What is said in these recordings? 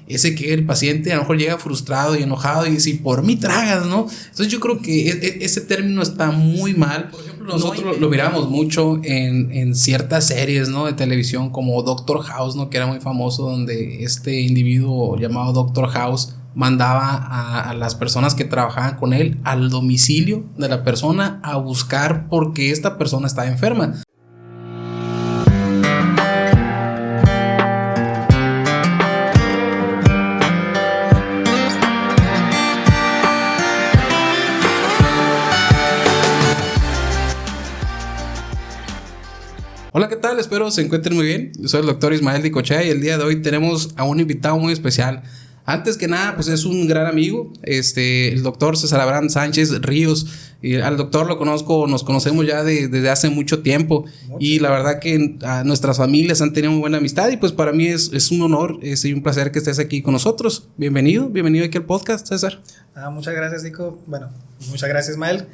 ese que el paciente a lo mejor llega frustrado y enojado y dice, por mí tragas, ¿no? Entonces yo creo que ese término está muy mal. Por ejemplo, nosotros lo miramos mucho en ciertas series, ¿no? De televisión como Doctor House, ¿no? Que era muy famoso, donde este individuo llamado Doctor House mandaba a las personas que trabajaban con él al domicilio de la persona a buscar por qué esta persona estaba enferma. Hola, ¿qué tal? Espero se encuentren muy bien. Yo soy el doctor Ismael Dicochea y el día de hoy tenemos a un invitado muy especial. Antes que nada, pues es un gran amigo, el doctor César Abraham Sánchez Ríos. Y al doctor lo conozco, nos conocemos ya desde hace mucho tiempo. Y la verdad que nuestras familias han tenido muy buena amistad y pues para mí es un honor y un placer que estés aquí con nosotros. Bienvenido aquí al podcast, César. Muchas gracias, Dico. Bueno, muchas gracias, Ismael.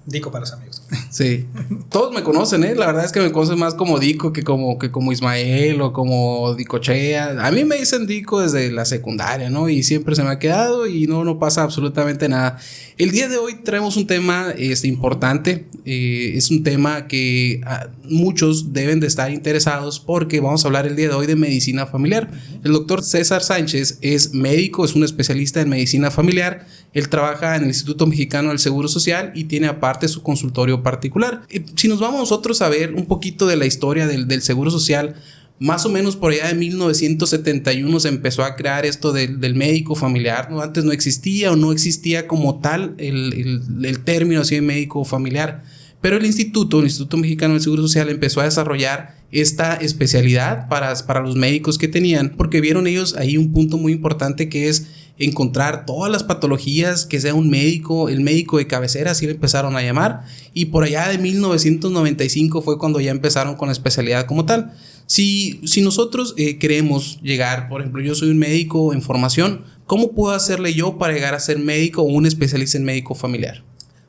Dico para los amigos. Sí, todos me conocen, la verdad es que me conocen más como Dico que como Ismael o como Dicochea. A mí me dicen Dico desde la secundaria, ¿no? Y siempre se me ha quedado y no pasa absolutamente nada. El día de hoy traemos un tema importante, es un tema que muchos deben de estar interesados porque vamos a hablar el día de hoy de medicina familiar. El doctor César Sánchez es médico, es un especialista en medicina familiar. Él trabaja en el Instituto Mexicano del Seguro Social y tiene aparte su consultorio particular. Si nos vamos nosotros a ver un poquito de la historia del Seguro Social, más o menos por allá de 1971 se empezó a crear esto del médico familiar, ¿no? Antes no existía como tal el término así de médico familiar. Pero el Instituto Mexicano del Seguro Social empezó a desarrollar esta especialidad para los médicos que tenían, porque vieron ellos ahí un punto muy importante que es encontrar todas las patologías que sea un médico, el médico de cabecera, así le empezaron a llamar, y por allá de 1995 fue cuando ya empezaron con la especialidad como tal. Si nosotros queremos llegar, por ejemplo, yo soy un médico en formación, ¿cómo puedo hacerle yo para llegar a ser médico o un especialista en médico familiar?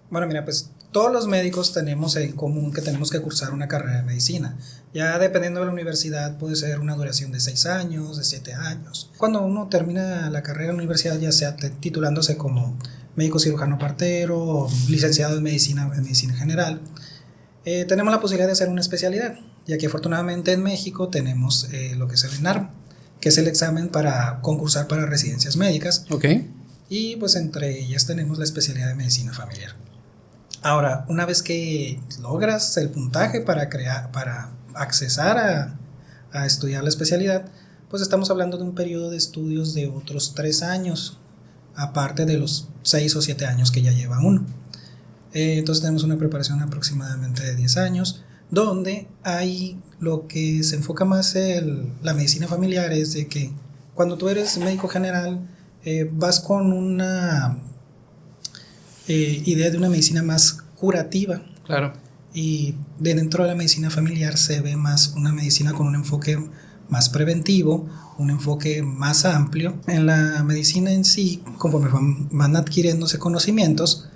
Bueno, mira, pues todos los médicos tenemos en común que tenemos que cursar una carrera de medicina. Ya dependiendo de la universidad puede ser una duración de 6 años, de 7 años. Cuando uno termina la carrera en la universidad, ya sea titulándose como médico cirujano partero o licenciado en medicina general, tenemos la posibilidad de hacer una especialidad. Y aquí afortunadamente en México tenemos lo que es el ENARM, que es el examen para concursar para residencias médicas. Okay. Y pues entre ellas tenemos la especialidad de medicina familiar. Ahora, una vez que logras el puntaje para accesar a estudiar la especialidad, pues estamos hablando de un periodo de estudios de otros 3 años, aparte de los 6 o 7 años que ya lleva uno. Entonces tenemos una preparación aproximadamente de 10 años, donde hay lo que se enfoca más en la medicina familiar, es de que cuando tú eres médico general, vas con una idea de una medicina más curativa. Claro. Y dentro de la medicina familiar se ve más una medicina con un enfoque más preventivo, un enfoque más amplio. En la medicina en sí, conforme van adquiriéndose conocimientos,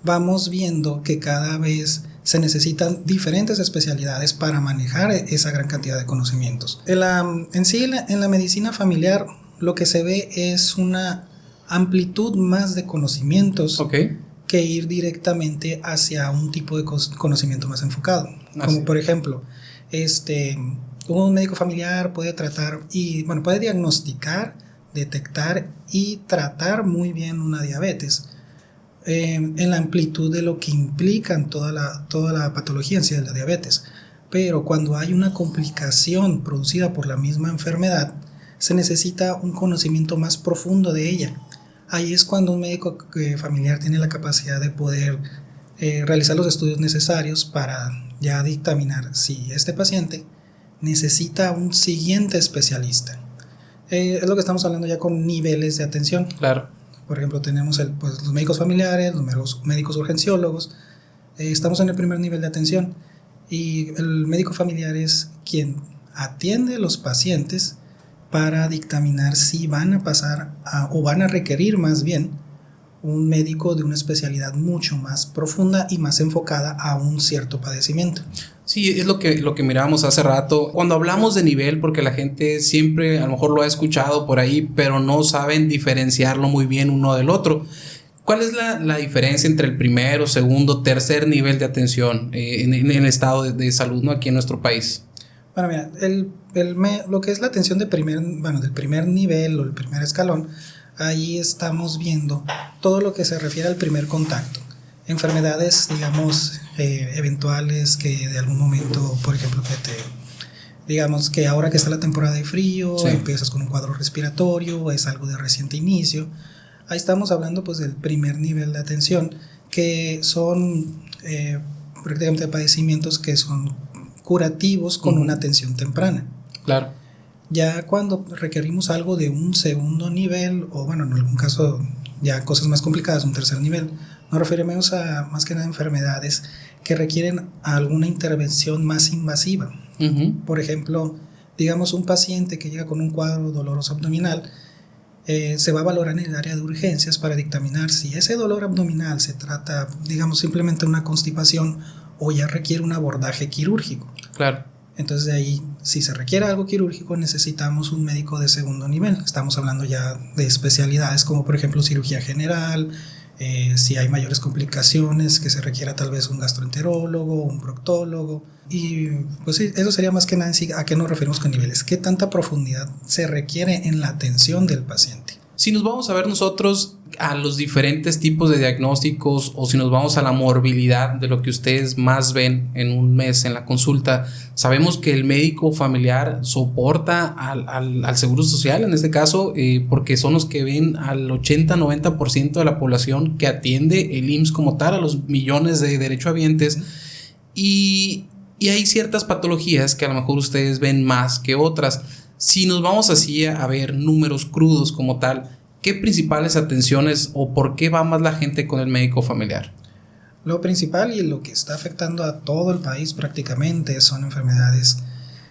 vamos viendo que cada vez se necesitan diferentes especialidades para manejar esa gran cantidad de conocimientos. En la medicina familiar lo que se ve es una amplitud más de conocimientos. Okay. Que ir directamente hacia un tipo de conocimiento más enfocado. Como por ejemplo, un médico familiar puede puede diagnosticar, detectar y tratar muy bien una diabetes en la amplitud de lo que implican toda la patología en sí de la diabetes. Pero cuando hay una complicación producida por la misma enfermedad, se necesita un conocimiento más profundo de ella. Ahí es cuando un médico familiar tiene la capacidad de poder realizar los estudios necesarios para ya dictaminar si este paciente necesita un siguiente especialista. Es lo que estamos hablando ya con niveles de atención. Claro. Por ejemplo, tenemos los médicos familiares, los médicos urgenciólogos. Estamos en el primer nivel de atención y el médico familiar es quien atiende a los pacientes para dictaminar si van a pasar o van a requerir más bien un médico de una especialidad mucho más profunda y más enfocada a un cierto padecimiento. Sí, es lo que mirábamos hace rato. Cuando hablamos de nivel, porque la gente siempre a lo mejor lo ha escuchado por ahí, pero no saben diferenciarlo muy bien uno del otro. ¿Cuál es la diferencia entre el primero, segundo, tercer nivel de atención en el estado de salud, ¿no? Aquí en nuestro país? Bueno, mira, lo que es la atención del primer nivel o el primer escalón, ahí estamos viendo todo lo que se refiere al primer contacto. Enfermedades, digamos, eventuales que de algún momento, por ejemplo, digamos que ahora que está la temporada de frío, sí, empiezas con un cuadro respiratorio, es algo de reciente inicio. Ahí estamos hablando pues del primer nivel de atención, que son prácticamente padecimientos que son curativos con una atención temprana. Claro. Ya cuando requerimos algo de un segundo nivel, o bueno, en algún caso ya cosas más complicadas, un tercer nivel, nos referimos a más que nada enfermedades que requieren alguna intervención más invasiva. Por ejemplo, digamos un paciente que llega con un cuadro doloroso abdominal, se va a valorar en el área de urgencias para dictaminar si ese dolor abdominal se trata, digamos, simplemente de una constipación o ya requiere un abordaje quirúrgico. Claro. Entonces de ahí, si se requiere algo quirúrgico, necesitamos un médico de segundo nivel. Estamos hablando ya de especialidades como por ejemplo cirugía general, si hay mayores complicaciones que se requiera tal vez un gastroenterólogo, un proctólogo. Y pues sí, eso sería más que nada a qué nos referimos con niveles, qué tanta profundidad se requiere en la atención del paciente. Si nos vamos a ver nosotros a los diferentes tipos de diagnósticos o si nos vamos a la morbilidad de lo que ustedes más ven en un mes en la consulta, sabemos que el médico familiar soporta al Seguro Social en este caso, porque son los que ven al 80-90% de la población que atiende el IMSS como tal, a los millones de derechohabientes, y hay ciertas patologías que a lo mejor ustedes ven más que otras. Si nos vamos así a ver números crudos como tal, ¿qué principales atenciones o por qué va más la gente con el médico familiar? Lo principal y lo que está afectando a todo el país prácticamente son enfermedades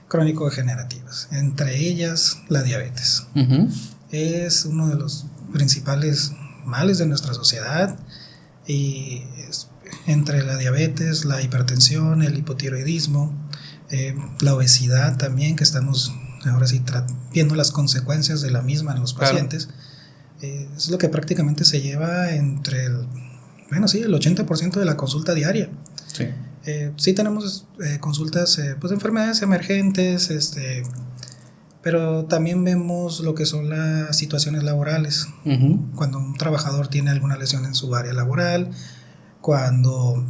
crónico-degenerativas, entre ellas la diabetes. Es uno de los principales males de nuestra sociedad, y entre la diabetes, la hipertensión, el hipotiroidismo, la obesidad también, que estamos ahora sí viendo las consecuencias de la misma en los pacientes. Claro. Es lo que prácticamente se lleva entre el 80% de la consulta diaria. Sí. Sí tenemos consultas pues de enfermedades emergentes, pero también vemos lo que son las situaciones laborales. Cuando un trabajador tiene alguna lesión en su área laboral, cuando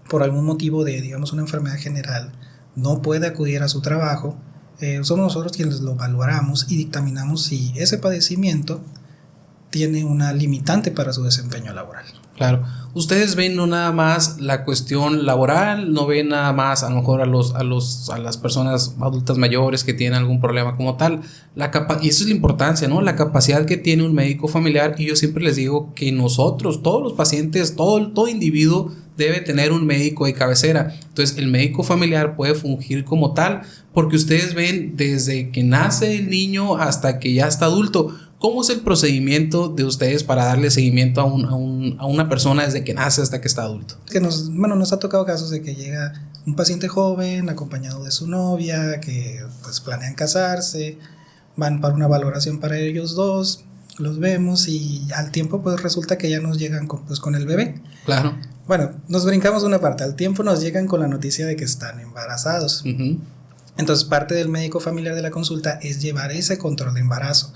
por algún motivo de, digamos, una enfermedad general no puede acudir a su trabajo, somos nosotros quienes lo valoramos y dictaminamos si ese padecimiento tiene una limitante para su desempeño laboral. Claro. Ustedes ven no nada más la cuestión laboral, no ven nada más a lo mejor a las personas adultas mayores que tienen algún problema como tal. Y eso es la importancia, ¿no? La capacidad que tiene un médico familiar. Y yo siempre les digo que nosotros, todos los pacientes, todo individuo debe tener un médico de cabecera. Entonces el médico familiar puede fungir como tal, porque ustedes ven desde que nace el niño hasta que ya está adulto. ¿Cómo es el procedimiento de ustedes para darle seguimiento a una persona desde que nace hasta que está adulto? Que nos ha tocado casos de que llega un paciente joven acompañado de su novia, que pues planean casarse, van para una valoración para ellos dos, los vemos y al tiempo pues resulta que ya nos llegan con el bebé. Claro. Bueno, nos brincamos una parte, al tiempo nos llegan con la noticia de que están embarazados. Entonces parte del médico familiar de la consulta es llevar ese control de embarazo,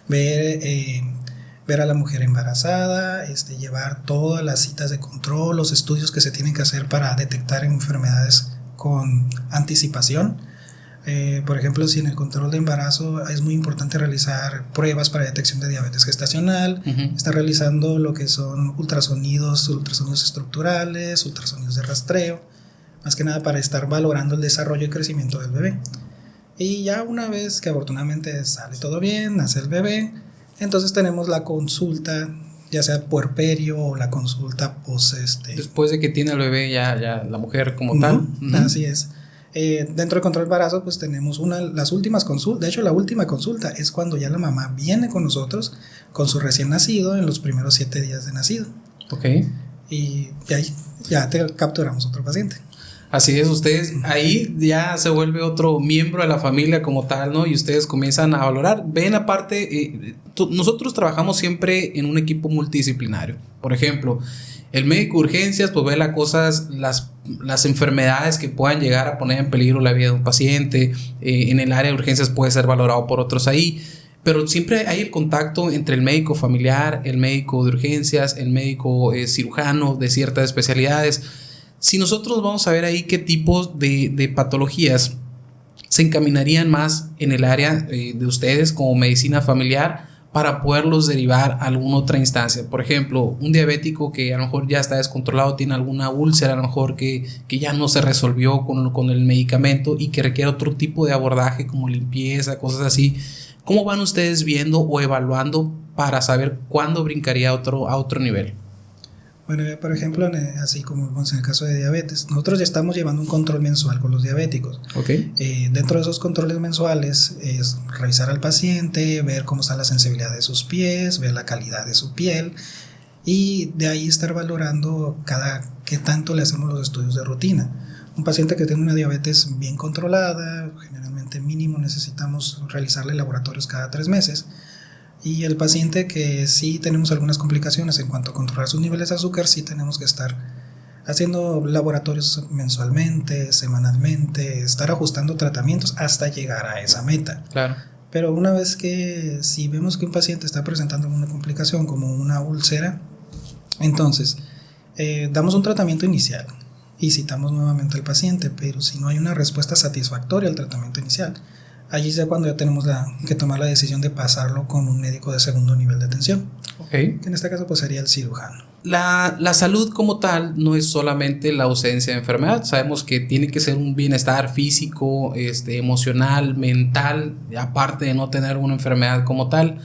ver a la mujer embarazada, llevar todas las citas de control, los estudios que se tienen que hacer para detectar enfermedades con anticipación. Por ejemplo, si en el control de embarazo es muy importante realizar pruebas para detección de diabetes gestacional, está realizando lo que son ultrasonidos estructurales, ultrasonidos de rastreo, más que nada para estar valorando el desarrollo y crecimiento del bebé. Y ya una vez que afortunadamente sale todo bien, nace el bebé, entonces tenemos la consulta, ya sea puerperio o la consulta post después de que tiene el bebé ya la mujer como tal. Así es. Dentro del control de embarazo pues tenemos las últimas consultas. De hecho la última consulta es cuando ya la mamá viene con nosotros con su recién nacido en los primeros 7 días de nacido. Ok. Y de ahí ya te capturamos otro paciente. Así es, ustedes ahí ya se vuelve otro miembro de la familia como tal, ¿no? Y ustedes comienzan a valorar. Ven, aparte, nosotros trabajamos siempre en un equipo multidisciplinario. Por ejemplo, el médico de urgencias pues ve las enfermedades que puedan llegar a poner en peligro la vida de un paciente. En el área de urgencias puede ser valorado por otros ahí. Pero siempre hay el contacto entre el médico familiar, el médico de urgencias, el médico cirujano de ciertas especialidades. Si nosotros vamos a ver ahí qué tipos de patologías se encaminarían más en el área de ustedes como medicina familiar para poderlos derivar a alguna otra instancia. Por ejemplo, un diabético que a lo mejor ya está descontrolado, tiene alguna úlcera a lo mejor que ya no se resolvió con el medicamento y que requiere otro tipo de abordaje como limpieza, cosas así. ¿Cómo van ustedes viendo o evaluando para saber cuándo brincaría a otro nivel? Bueno, por ejemplo, así como en el caso de diabetes, nosotros ya estamos llevando un control mensual con los diabéticos. Okay. Dentro de esos controles mensuales es revisar al paciente, ver cómo está la sensibilidad de sus pies, ver la calidad de su piel y de ahí estar valorando qué tanto le hacemos los estudios de rutina. Un paciente que tiene una diabetes bien controlada, generalmente mínimo necesitamos realizarle laboratorios cada 3 meses. Y el paciente que sí tenemos algunas complicaciones en cuanto a controlar sus niveles de azúcar, sí tenemos que estar haciendo laboratorios mensualmente, semanalmente, estar ajustando tratamientos hasta llegar a esa meta. Claro. Pero una vez que si vemos que un paciente está presentando una complicación como una úlcera, entonces damos un tratamiento inicial y citamos nuevamente al paciente, pero si no hay una respuesta satisfactoria al tratamiento inicial, allí es cuando ya tenemos que tomar la decisión de pasarlo con un médico de segundo nivel de atención. Okay. Que en este caso pues sería el cirujano. La salud como tal no es solamente la ausencia de enfermedad. Sabemos que tiene que ser un bienestar físico, emocional, mental, aparte de no tener una enfermedad como tal.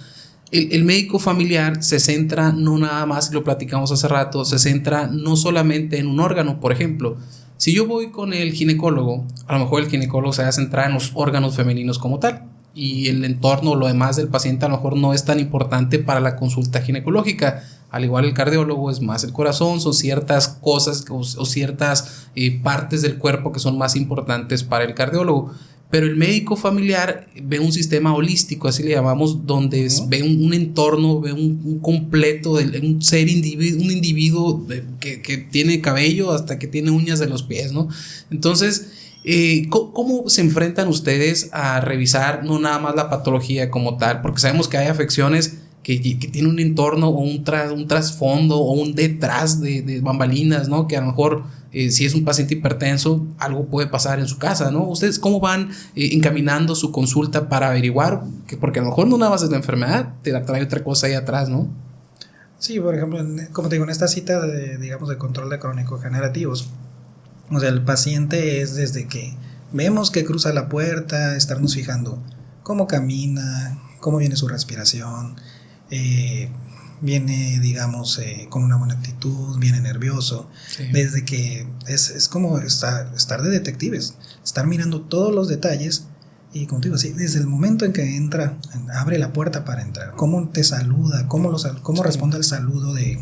El médico familiar se centra no nada más, lo platicamos hace rato, se centra no solamente en un órgano. Por ejemplo, si yo voy con el ginecólogo, a lo mejor el ginecólogo se va a centrar en los órganos femeninos como tal y el entorno, lo demás del paciente a lo mejor no es tan importante para la consulta ginecológica. Al igual el cardiólogo es más el corazón, son ciertas cosas o ciertas partes del cuerpo que son más importantes para el cardiólogo. Pero el médico familiar ve un sistema holístico, así le llamamos, donde ve un entorno, ve un completo, un individuo que tiene cabello hasta que tiene uñas de los pies, ¿no? Entonces, ¿cómo se enfrentan ustedes a revisar no nada más la patología como tal? Porque sabemos que hay afecciones que tienen un entorno o un trasfondo o un detrás de bambalinas, ¿no? Que a lo mejor si es un paciente hipertenso, algo puede pasar en su casa, ¿no? ¿Ustedes cómo van encaminando su consulta para averiguar? Porque a lo mejor no nada más es la enfermedad, te trae otra cosa ahí atrás, ¿no? Sí, por ejemplo, como te digo, en esta cita de control de crónicos generativos, o sea, el paciente es desde que vemos que cruza la puerta, estarnos fijando cómo camina, cómo viene su respiración, viene, digamos, con una buena actitud, viene nervioso. Sí. Desde que es como estar de detectives, estar mirando todos los detalles y, como te digo, así, desde el momento en que entra, abre la puerta para entrar, cómo te saluda, cómo responde al saludo de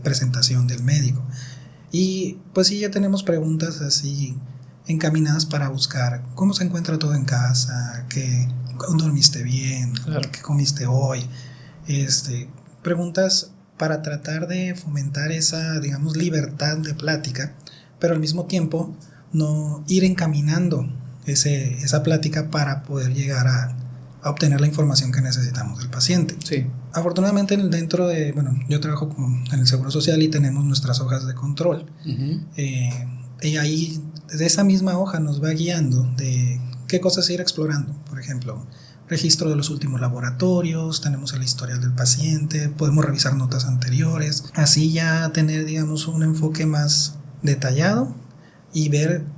presentación del médico. Y pues sí, ya tenemos preguntas así encaminadas para buscar cómo se encuentra todo en casa, qué dormiste bien, claro, qué comiste hoy. Preguntas para tratar de fomentar esa, digamos, libertad de plática, pero al mismo tiempo no ir encaminando esa plática para poder llegar a obtener la información que necesitamos del paciente. Sí. Afortunadamente dentro de, yo trabajo en el Seguro Social y tenemos nuestras hojas de control. Uh-huh. Y ahí de esa misma hoja nos va guiando de qué cosas ir explorando. Por ejemplo, registro de los últimos laboratorios, tenemos el historial del paciente, podemos revisar notas anteriores, así ya tener, digamos, un enfoque más detallado y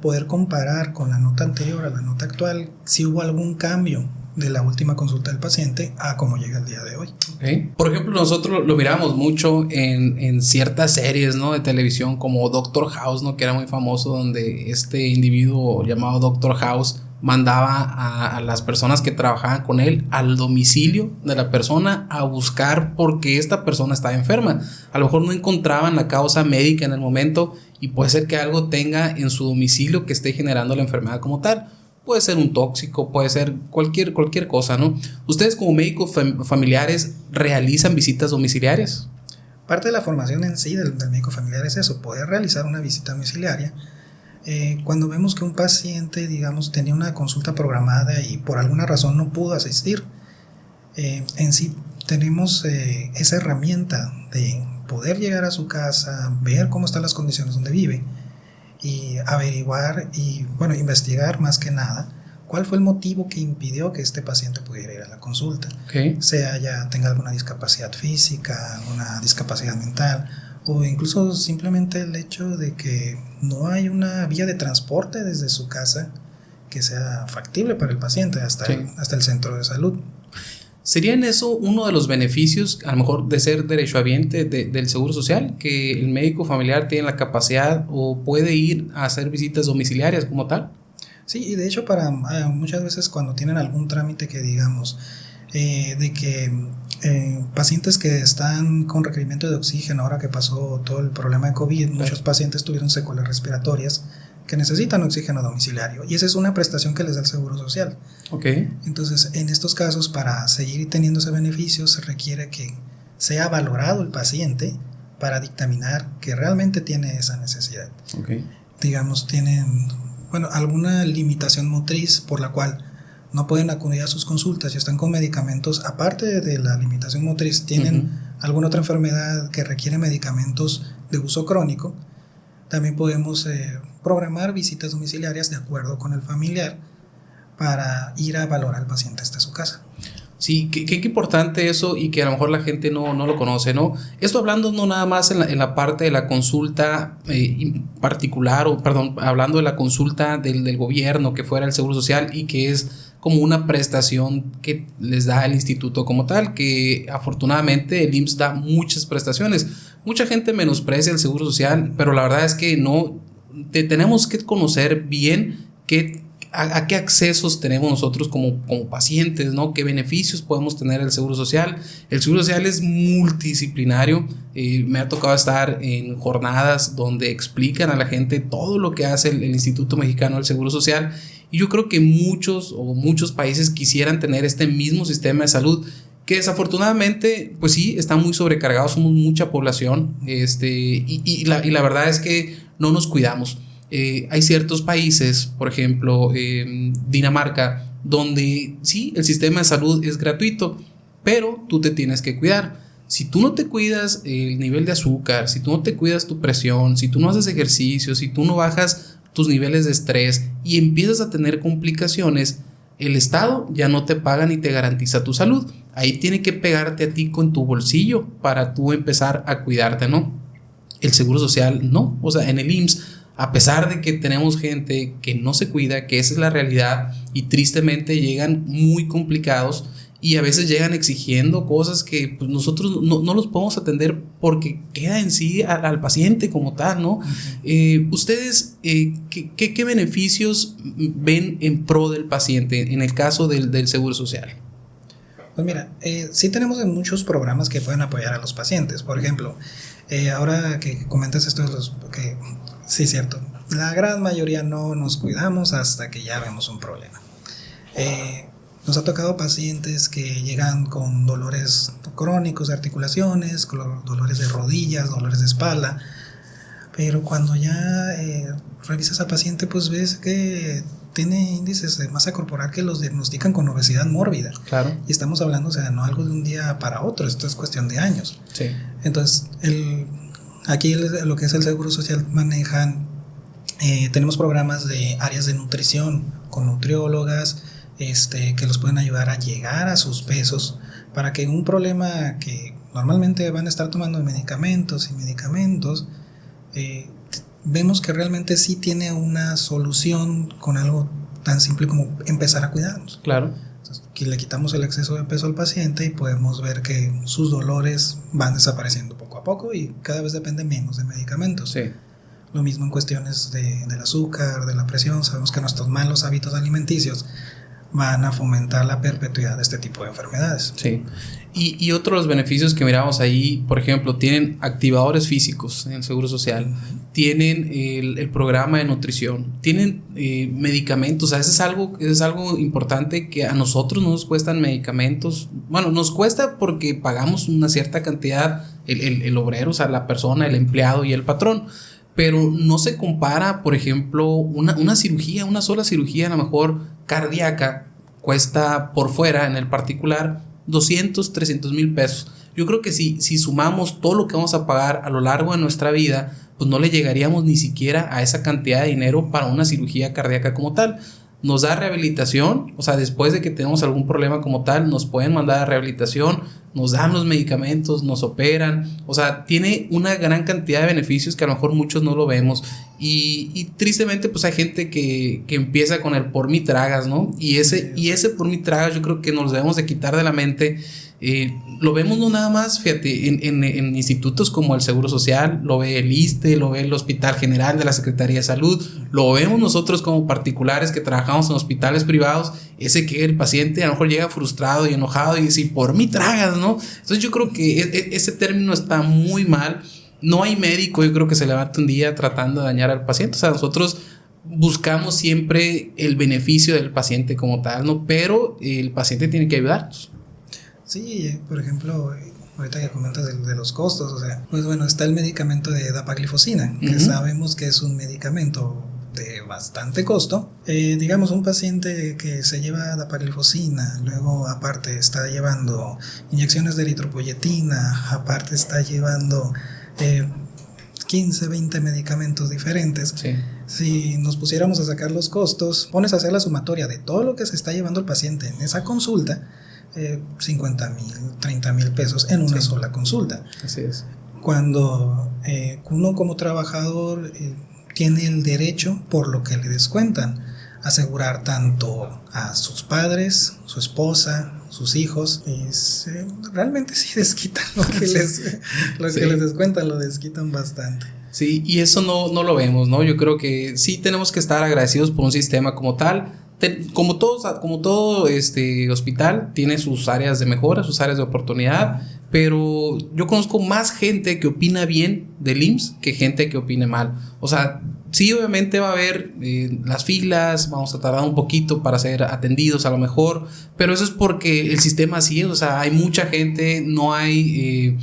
poder comparar con la nota anterior a la nota actual si hubo algún cambio de la última consulta del paciente a cómo llega el día de hoy. Okay. Por ejemplo, nosotros lo miramos mucho en ciertas series, ¿no?, de televisión como Doctor House, ¿no?, que era muy famoso, donde este individuo llamado Doctor House mandaba a las personas que trabajaban con él al domicilio de la persona a buscar por qué esta persona estaba enferma. A lo mejor no encontraban la causa médica en el momento y puede ser que algo tenga en su domicilio que esté generando la enfermedad como tal. Puede ser un tóxico, puede ser cualquier cosa, ¿no? ¿Ustedes como médicos familiares realizan visitas domiciliarias? Parte de la formación en sí del médico familiar es eso, poder realizar una visita domiciliaria. Cuando vemos que un paciente, digamos, tenía una consulta programada y por alguna razón no pudo asistir, en sí tenemos esa herramienta de poder llegar a su casa, ver cómo están las condiciones donde vive y averiguar y, bueno, investigar más que nada cuál fue el motivo que impidió que este paciente pudiera ir a la consulta. Okay. Sea ya tenga alguna discapacidad física, alguna discapacidad mental, o incluso simplemente el hecho de que no hay una vía de transporte desde su casa que sea factible para el paciente hasta el centro de salud. ¿Sería en eso uno de los beneficios, a lo mejor, de ser derechohabiente del Seguro Social? Que el médico familiar tiene la capacidad o puede ir a hacer visitas domiciliarias como tal. Sí, y de hecho para muchas veces cuando tienen algún trámite que digamos, de que pacientes que están con requerimiento de oxígeno, ahora que pasó todo el problema de COVID, muchos pacientes tuvieron secuelas respiratorias que necesitan oxígeno domiciliario, y esa es una prestación que les da el Seguro Social. Okay. Entonces, en estos casos, para seguir teniendo ese beneficio, se requiere que sea valorado el paciente para dictaminar que realmente tiene esa necesidad. Okay. Digamos, tienen, bueno, alguna limitación motriz por la cual no pueden acudir a sus consultas y están con medicamentos, aparte de la limitación motriz, tienen alguna otra enfermedad que requiere medicamentos de uso crónico. También podemos programar visitas domiciliarias de acuerdo con el familiar para ir a valorar al paciente hasta su casa. Sí, qué importante eso, y que a lo mejor la gente no lo conoce, ¿no? Esto hablando no nada más en la parte de la consulta particular, hablando de la consulta del gobierno, que fuera el Seguro Social, y que es como una prestación que les da el instituto como tal, que afortunadamente el IMSS da muchas prestaciones. Mucha gente menosprecia el Seguro Social, pero la verdad es que no, tenemos que conocer bien a qué accesos tenemos nosotros como pacientes, ¿no? ¿Qué beneficios podemos tener del Seguro Social? El Seguro Social es multidisciplinario. Me ha tocado estar en jornadas donde explican a la gente todo lo que hace el Instituto Mexicano del Seguro Social, y yo creo que muchos países quisieran tener este mismo sistema de salud, que desafortunadamente, pues sí, está muy sobrecargado, somos mucha población, y la verdad es que no nos cuidamos. Hay ciertos países, por ejemplo Dinamarca, donde sí, el sistema de salud es gratuito, pero tú te tienes que cuidar. Si tú no te cuidas el nivel de azúcar, si tú no te cuidas tu presión, si tú no haces ejercicio, si tú no bajas tus niveles de estrés y empiezas a tener complicaciones, el Estado ya no te paga ni te garantiza tu salud. Ahí tiene que pegarte a ti con tu bolsillo para tú empezar a cuidarte, ¿no? El Seguro Social no. O sea, en el IMSS, a pesar de que tenemos gente que no se cuida, que esa es la realidad, y tristemente llegan muy complicados y a veces llegan exigiendo cosas que pues, nosotros no los podemos atender porque queda en sí al paciente como tal, ¿no? ¿Ustedes qué beneficios ven en pro del paciente en el caso del Seguro Social? Pues mira, sí tenemos muchos programas que pueden apoyar a los pacientes. Por ejemplo, ahora que comentas esto de los... que sí, es cierto, la gran mayoría no nos cuidamos hasta que ya vemos un problema. Nos ha tocado pacientes que llegan con dolores crónicos de articulaciones, con dolores de rodillas, dolores de espalda, pero cuando ya revisas al paciente, pues ves que tiene índices de masa corporal que los diagnostican con obesidad mórbida. Claro. Y estamos hablando, o sea, no algo de un día para otro, esto es cuestión de años. Sí. Entonces, aquí lo que es el Seguro Social manejan, tenemos programas de áreas de nutrición con nutriólogas, que los pueden ayudar a llegar a sus pesos para que un problema que normalmente van a estar tomando medicamentos, vemos que realmente sí tiene una solución con algo tan simple como empezar a cuidarnos. Claro. Entonces, aquí le quitamos el exceso de peso al paciente y podemos ver que sus dolores van desapareciendo poco a poco y cada vez depende menos de medicamentos. Sí. Lo mismo en cuestiones del azúcar, de la presión. Sabemos que nuestros malos hábitos alimenticios van a fomentar la perpetuidad de este tipo de enfermedades. Sí. Y otro de los beneficios que miramos ahí, por ejemplo, tienen activadores físicos en el Seguro Social, tienen el programa de nutrición, tienen medicamentos. O sea, eso es algo importante, que a nosotros no nos cuestan medicamentos. Bueno, nos cuesta porque pagamos una cierta cantidad, el obrero, o sea, la persona, el empleado y el patrón. Pero no se compara, por ejemplo, una cirugía, una sola cirugía, a lo mejor cardíaca, cuesta por fuera, en el particular, 200, 300 mil pesos. Yo creo que si sumamos todo lo que vamos a pagar a lo largo de nuestra vida, pues no le llegaríamos ni siquiera a esa cantidad de dinero para una cirugía cardíaca como tal. Nos da rehabilitación, o sea, después de que tenemos algún problema como tal, nos pueden mandar a rehabilitación, nos dan los medicamentos, nos operan. O sea, tiene una gran cantidad de beneficios que a lo mejor muchos no lo vemos. Y tristemente, pues hay gente que empieza con el por mí tragas, ¿no? Y ese por mí tragas yo creo que nos debemos de quitar de la mente. Lo vemos no nada más, fíjate, en institutos como el Seguro Social, lo ve el ISSSTE, lo ve el Hospital General de la Secretaría de Salud, lo vemos nosotros como particulares que trabajamos en hospitales privados, ese que el paciente a lo mejor llega frustrado y enojado y dice, por mí tragas, ¿no? Entonces yo creo que ese término está muy mal. No hay médico, yo creo, que se levante un día tratando de dañar al paciente. O sea, nosotros buscamos siempre el beneficio del paciente como tal, ¿no? Pero el paciente tiene que ayudarnos. Sí, por ejemplo, ahorita que comentas de los costos, o sea, pues bueno, está el medicamento de dapaglifosina, que sabemos que es un medicamento de bastante costo. Digamos, un paciente que se lleva dapaglifosina, luego aparte está llevando inyecciones de eritropoyetina, aparte está llevando 15, 20 medicamentos diferentes. Sí. Si nos pusiéramos a sacar los costos, pones a hacer la sumatoria de todo lo que se está llevando el paciente en esa consulta, 50 mil, 30 mil pesos en una sola consulta. Así es. Cuando uno como trabajador tiene el derecho, por lo que le descuentan, asegurar tanto a sus padres, su esposa, sus hijos, realmente sí desquitan lo que les descuentan, lo desquitan bastante. Sí, y eso no lo vemos, ¿no? Yo creo que sí tenemos que estar agradecidos por un sistema como tal. Como todo hospital tiene sus áreas de mejora, sus áreas de oportunidad, pero yo conozco más gente que opina bien del IMSS que gente que opine mal. O sea, sí, obviamente va a haber las filas, vamos a tardar un poquito para ser atendidos a lo mejor, pero eso es porque el sistema así es. O sea, hay mucha gente, no hay,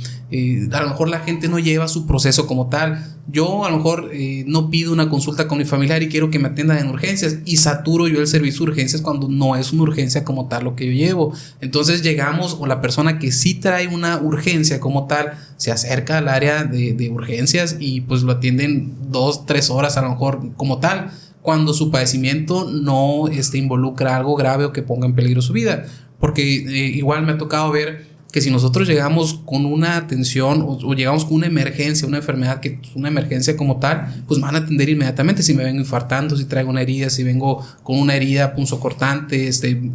a lo mejor la gente no lleva su proceso como tal. Yo a lo mejor no pido una consulta con mi familiar y quiero que me atiendan en urgencias, y saturo yo el servicio de urgencias cuando no es una urgencia como tal lo que yo llevo. Entonces llegamos, o la persona que sí trae una urgencia como tal se acerca al área de urgencias y pues lo atienden 2-3 horas a lo mejor como tal, cuando su padecimiento no involucra algo grave o que ponga en peligro su vida. Porque igual me ha tocado ver que si nosotros llegamos con una atención o llegamos con una emergencia, una enfermedad que es una emergencia como tal, pues me van a atender inmediatamente. Si me vengo infartando, si traigo una herida, si vengo con una herida punzocortante,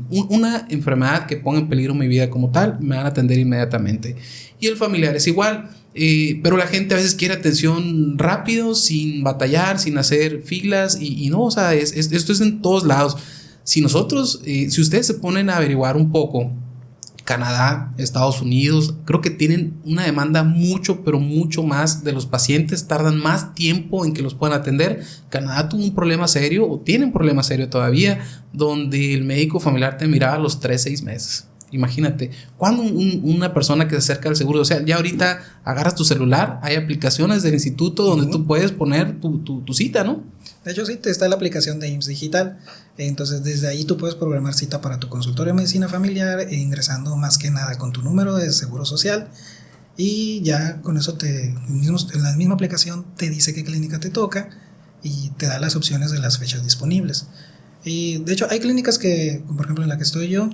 una enfermedad que ponga en peligro mi vida como tal, me van a atender inmediatamente. Y el familiar es igual, pero la gente a veces quiere atención rápido, sin batallar, sin hacer filas, y no, o sea, esto es en todos lados. Si nosotros, si ustedes se ponen a averiguar un poco, Canadá, Estados Unidos, creo que tienen una demanda mucho, pero mucho más de los pacientes, tardan más tiempo en que los puedan atender. Canadá tuvo un problema serio, o tiene un problema serio todavía, donde el médico familiar te miraba a los 3-6 meses. Imagínate, cuando una persona que se acerca al seguro social, ya ahorita agarras tu celular, hay aplicaciones del instituto donde tú puedes poner tu cita, ¿no? De hecho, sí, está la aplicación de IMSS Digital. Entonces, desde ahí tú puedes programar cita para tu consultorio de medicina familiar, ingresando más que nada con tu número de seguro social. Y ya con eso en la misma aplicación te dice qué clínica te toca y te da las opciones de las fechas disponibles. Y de hecho, hay clínicas que, por ejemplo, en la que estoy yo,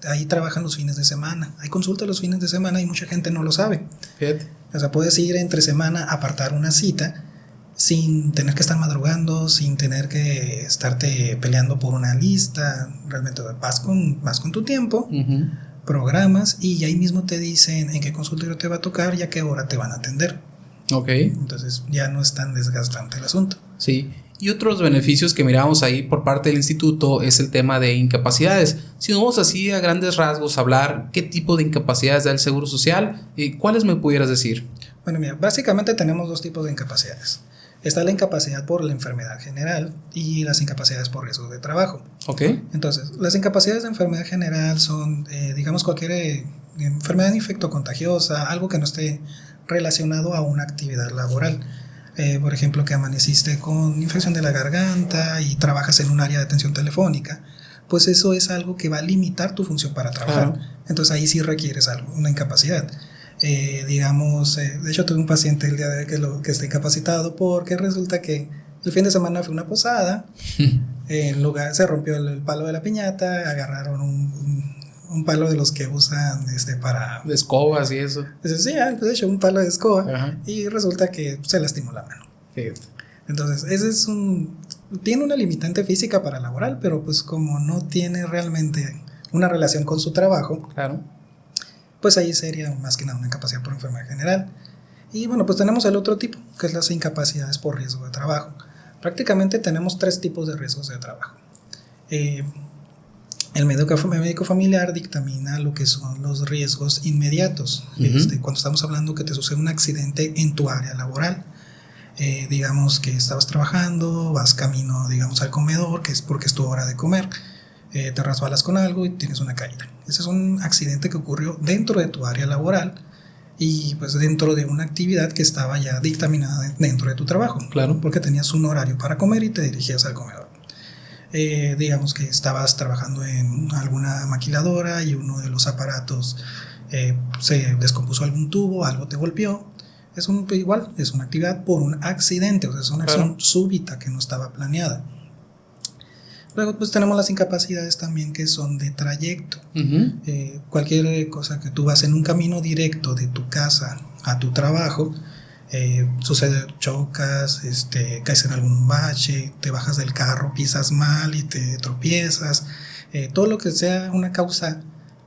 ahí trabajan los fines de semana. Hay consultas los fines de semana y mucha gente no lo sabe. Fíjate. O sea, puedes ir entre semana, apartar una cita sin tener que estar madrugando, sin tener que estarte peleando por una lista. Realmente vas con tu tiempo, programas, y ahí mismo te dicen en qué consultorio te va a tocar y a qué hora te van a atender. Ok. Entonces ya no es tan desgastante el asunto. Sí, Y otros beneficios que miramos ahí por parte del instituto es el tema de incapacidades. Si nos vamos así a grandes rasgos a hablar, ¿qué tipo de incapacidades da el Seguro Social? ¿Cuáles me pudieras decir? Bueno, mira, básicamente tenemos dos tipos de incapacidades. Está la incapacidad por la enfermedad general y las incapacidades por riesgo de trabajo. Ok. Entonces, las incapacidades de enfermedad general son, digamos, cualquier enfermedad infectocontagiosa, algo que no esté relacionado a una actividad laboral. Por ejemplo, que amaneciste con infección de la garganta y trabajas en un área de atención telefónica, pues eso es algo que va a limitar tu función para trabajar. Claro. Entonces ahí sí requieres una incapacidad. Digamos, de hecho tuve un paciente el día de hoy que está incapacitado porque resulta que el fin de semana fue una posada, en lugar se rompió el palo de la piñata, agarraron un palo de los que usan para... de escobas y eso. Sí, de hecho un palo de escoba. Ajá. Y resulta que se lastimó la mano. Sí. Entonces, ese es tiene una limitante física para laboral, pero pues como no tiene realmente una relación con su trabajo, claro, pues ahí sería más que nada una incapacidad por enfermedad general. Y bueno, pues tenemos el otro tipo, que es las incapacidades por riesgo de trabajo. Prácticamente tenemos 3 tipos de riesgos de trabajo. El médico familiar dictamina lo que son los riesgos inmediatos. Uh-huh. Cuando estamos hablando que te sucede un accidente en tu área laboral, digamos que estabas trabajando, vas camino, digamos, al comedor, que es porque es tu hora de comer, te resbalas con algo y tienes una caída. Ese es un accidente que ocurrió dentro de tu área laboral y pues dentro de una actividad que estaba ya dictaminada dentro de tu trabajo. Claro. Porque tenías un horario para comer y te dirigías al comedor. Digamos que estabas trabajando en alguna maquiladora y uno de los aparatos se descompuso algún tubo, algo te golpeó. Es una actividad por un accidente, o sea, es una acción súbita que no estaba planeada. Luego pues tenemos las incapacidades también que son de trayecto. Uh-huh. Cualquier cosa que tú vas en un camino directo de tu casa a tu trabajo, sucede, chocas, caes en algún bache, te bajas del carro, pisas mal y te tropiezas, todo lo que sea una causa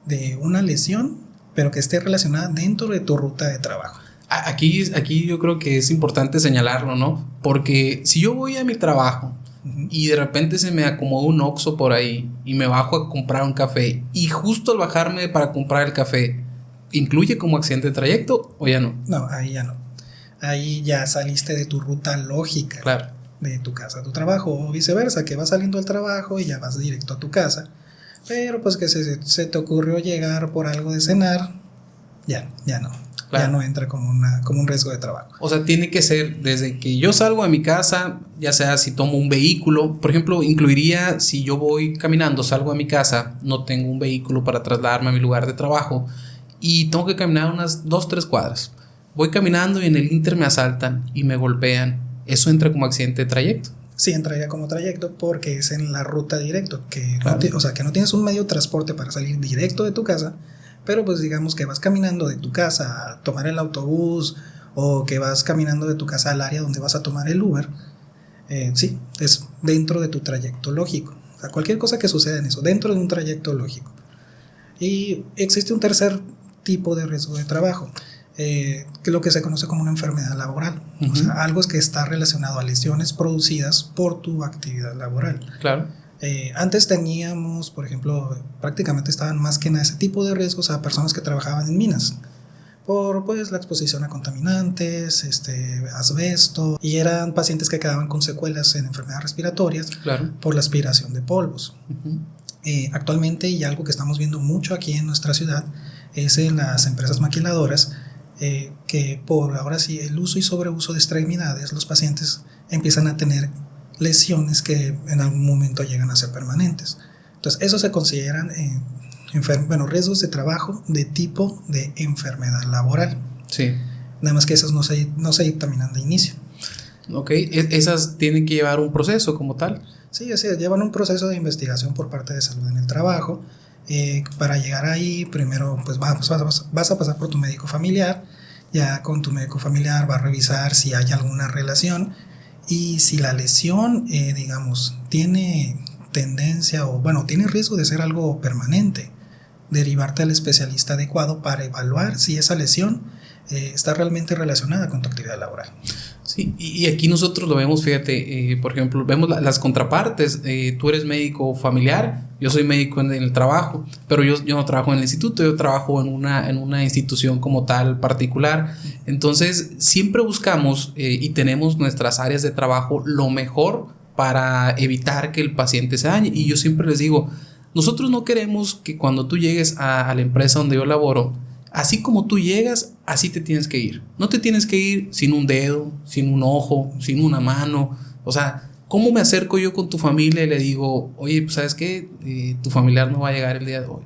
de una lesión, pero que esté relacionada dentro de tu ruta de trabajo. Aquí yo creo que es importante señalarlo, ¿no? Porque si yo voy a mi trabajo y de repente se me acomoda un Oxxo por ahí y me bajo a comprar un café y justo al bajarme para comprar el café, ¿incluye como accidente de trayecto o ya no? No, ahí ya no. Ahí ya saliste de tu ruta lógica, claro, de tu casa a tu trabajo, o viceversa, que vas saliendo del trabajo y ya vas directo a tu casa, pero pues que se te ocurrió llegar por algo de cenar, ya no, claro, ya no entra como un riesgo de trabajo. O sea, tiene que ser desde que yo salgo de mi casa, ya sea si tomo un vehículo, por ejemplo, incluiría si yo voy caminando, salgo de mi casa, no tengo un vehículo para trasladarme a mi lugar de trabajo y tengo que caminar unas 2-3 cuadras. Voy caminando y en el Inter me asaltan y me golpean. ¿Eso entra como accidente de trayecto? Sí, entraría como trayecto porque es en la ruta directo, claro, o sea, que no tienes un medio de transporte para salir directo de tu casa, pero pues digamos que vas caminando de tu casa a tomar el autobús o que vas caminando de tu casa al área donde vas a tomar el Uber. Sí, es dentro de tu trayecto lógico. O sea, cualquier cosa que suceda en eso, dentro de un trayecto lógico. Y existe un tercer tipo de riesgo de trabajo, que es lo que se conoce como una enfermedad laboral. Uh-huh. O sea, algo es que está relacionado a lesiones producidas por tu actividad laboral. Claro. Antes teníamos, por ejemplo, prácticamente estaban más que nada ese tipo de riesgos a personas que trabajaban en minas por pues la exposición a contaminantes, asbesto, y eran pacientes que quedaban con secuelas en enfermedades respiratorias, claro, por la aspiración de polvos. Uh-huh. Actualmente, y algo que estamos viendo mucho aquí en nuestra ciudad, es en las empresas maquiladoras, que por ahora sí el uso y sobreuso de extremidades, los pacientes empiezan a tener lesiones que en algún momento llegan a ser permanentes. Entonces, eso se consideran riesgos de trabajo de tipo de enfermedad laboral. Sí. Nada más que esos no se dictaminan de inicio. Ok, esas tienen que llevar un proceso como tal. Sí, o sea, llevan un proceso de investigación por parte de salud en el trabajo. Para llegar ahí, primero pues vas a pasar por tu médico familiar. Ya con tu médico familiar va a revisar si hay alguna relación y si la lesión, digamos, tiene tendencia o tiene riesgo de ser algo permanente, derivarte al especialista adecuado para evaluar si esa lesión está realmente relacionada con tu actividad laboral. Sí, Sí, y aquí nosotros lo vemos, fíjate, por ejemplo, vemos las contrapartes. Tú eres médico familiar, yo soy médico en el trabajo, pero yo no trabajo en el instituto, yo trabajo en una institución como tal particular. Entonces, siempre buscamos y tenemos nuestras áreas de trabajo lo mejor para evitar que el paciente se dañe. Y yo siempre les digo, nosotros no queremos que cuando tú llegues a la empresa donde yo laboro, así como tú llegas, así te tienes que ir. No te tienes que ir sin un dedo, sin un ojo, sin una mano. O sea, ¿cómo me acerco yo con tu familia y le digo, oye, pues ¿sabes qué? Tu familiar no va a llegar el día de hoy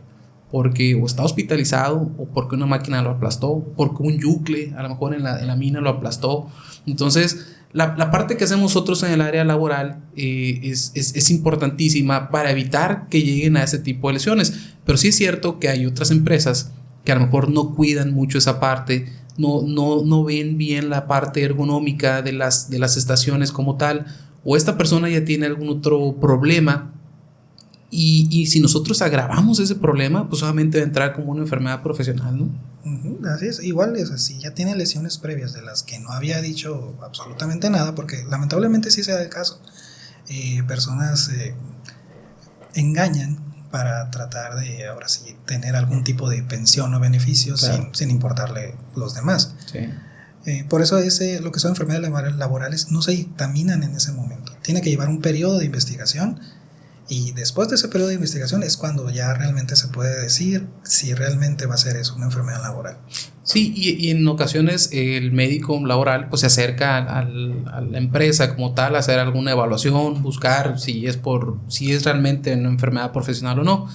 porque o está hospitalizado, o porque una máquina lo aplastó, porque un yucle a lo mejor en la mina lo aplastó. Entonces, la parte que hacemos nosotros en el área laboral es importantísima para evitar que lleguen a ese tipo de lesiones. Pero sí es cierto que hay otras empresas que a lo mejor no cuidan mucho esa parte, no ven bien la parte ergonómica de las estaciones como tal, o esta persona ya tiene algún otro problema, y si nosotros agravamos ese problema, pues solamente va a entrar como una enfermedad profesional, ¿no? Así es, igual es así, ya tiene lesiones previas de las que no había dicho absolutamente nada, porque lamentablemente sí se da el caso. Personas engañan para tratar de, ahora sí, tener algún tipo de pensión o beneficio, claro, sin importarle los demás. Sí. Por eso lo que son enfermedades laborales no se dictaminan en ese momento. Tiene que llevar un periodo de investigación, y después de ese periodo de investigación es cuando ya realmente se puede decir si realmente va a ser eso, una enfermedad laboral. Sí, y en ocasiones el médico laboral pues se acerca a la empresa como tal a hacer alguna evaluación, buscar si es realmente una enfermedad profesional o no.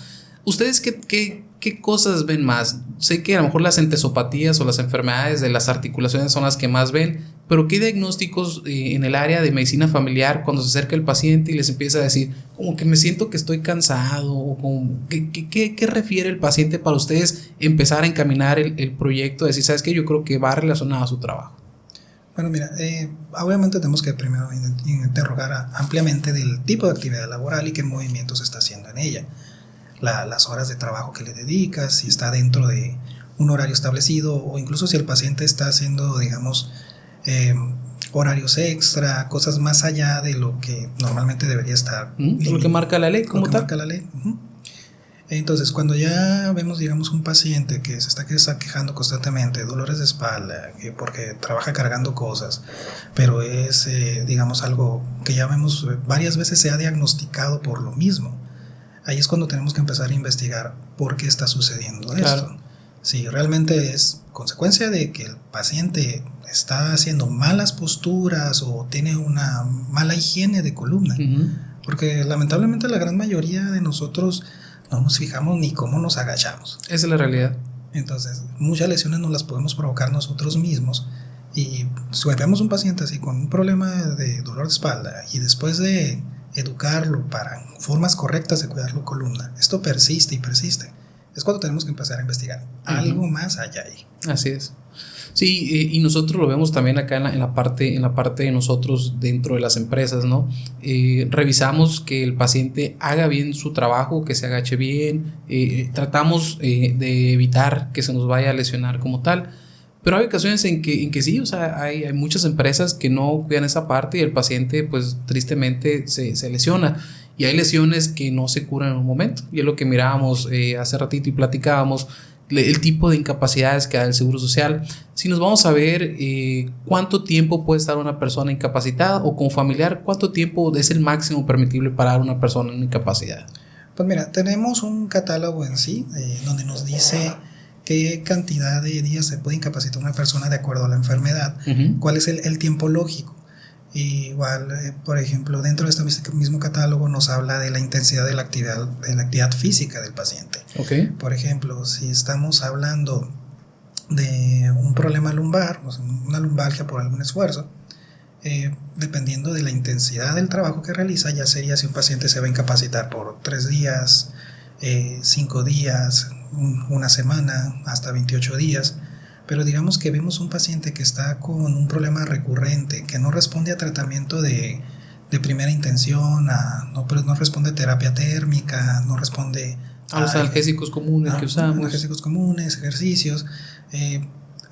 ¿Ustedes qué cosas ven más? Sé que a lo mejor las entesopatías o las enfermedades de las articulaciones son las que más ven, pero ¿qué diagnósticos en el área de medicina familiar cuando se acerca el paciente y les empieza a decir como que me siento que estoy cansado, o como, ¿qué refiere el paciente para ustedes empezar a encaminar el proyecto? Decir, ¿sabes qué? Yo creo que va relacionado a su trabajo. Bueno, mira, obviamente tenemos que primero interrogar ampliamente del tipo de actividad laboral y qué movimientos está haciendo en ella. Las horas de trabajo que le dedicas, si está dentro de un horario establecido, o incluso si el paciente está haciendo, digamos, horarios extra, cosas más allá de lo que normalmente debería estar. Lo que marca la ley, como tal. Marca la ley. Entonces, cuando ya vemos, digamos, un paciente que se está quejando constantemente de dolores de espalda, porque trabaja cargando cosas, pero es, digamos, algo que ya vemos varias veces se ha diagnosticado por lo mismo. Ahí es cuando tenemos que empezar a investigar por qué está sucediendo esto. Si realmente es consecuencia de que el paciente está haciendo malas posturas o tiene una mala higiene de columna. Porque lamentablemente la gran mayoría de nosotros no nos fijamos ni cómo nos agachamos. Esa es la realidad. Entonces, muchas lesiones nos las podemos provocar nosotros mismos. Y si vemos un paciente así con un problema de dolor de espalda y después de educarlo para formas correctas de cuidar la columna, esto persiste y persiste, es cuando tenemos que empezar a investigar algo más allá ahí. Así es. Sí, y nosotros lo vemos también acá en la parte de nosotros dentro de las empresas, ¿no? Revisamos que el paciente haga bien su trabajo, que se agache bien, tratamos de evitar que se nos vaya a lesionar como tal. Pero hay ocasiones en que sí, o sea, hay muchas empresas que no cuidan esa parte y el paciente pues tristemente se lesiona. Y hay lesiones que no se curan en un momento. Y es lo que mirábamos hace ratito y platicábamos, el tipo de incapacidades que da el Seguro Social. Si nos vamos a ver cuánto tiempo puede estar una persona incapacitada, o como familiar, cuánto tiempo es el máximo permitible para dar una persona en incapacidad. Pues mira, tenemos un catálogo en sí donde nos dice qué cantidad de días se puede incapacitar una persona de acuerdo a la enfermedad, cuál es el tiempo lógico. Igual, por ejemplo, dentro de este mismo catálogo nos habla de la intensidad de la actividad física del paciente. Okay. Por ejemplo, si estamos hablando de un problema lumbar, o sea, una lumbalgia por algún esfuerzo, dependiendo de la intensidad del trabajo que realiza, ya sería si un paciente se va a incapacitar por 3 días, 5 días, una semana, hasta 28 días. Pero digamos que vemos un paciente que está con un problema recurrente, que no responde a tratamiento de primera intención, no responde a terapia térmica, no responde a los analgésicos comunes que usamos. Analgésicos comunes, ejercicios.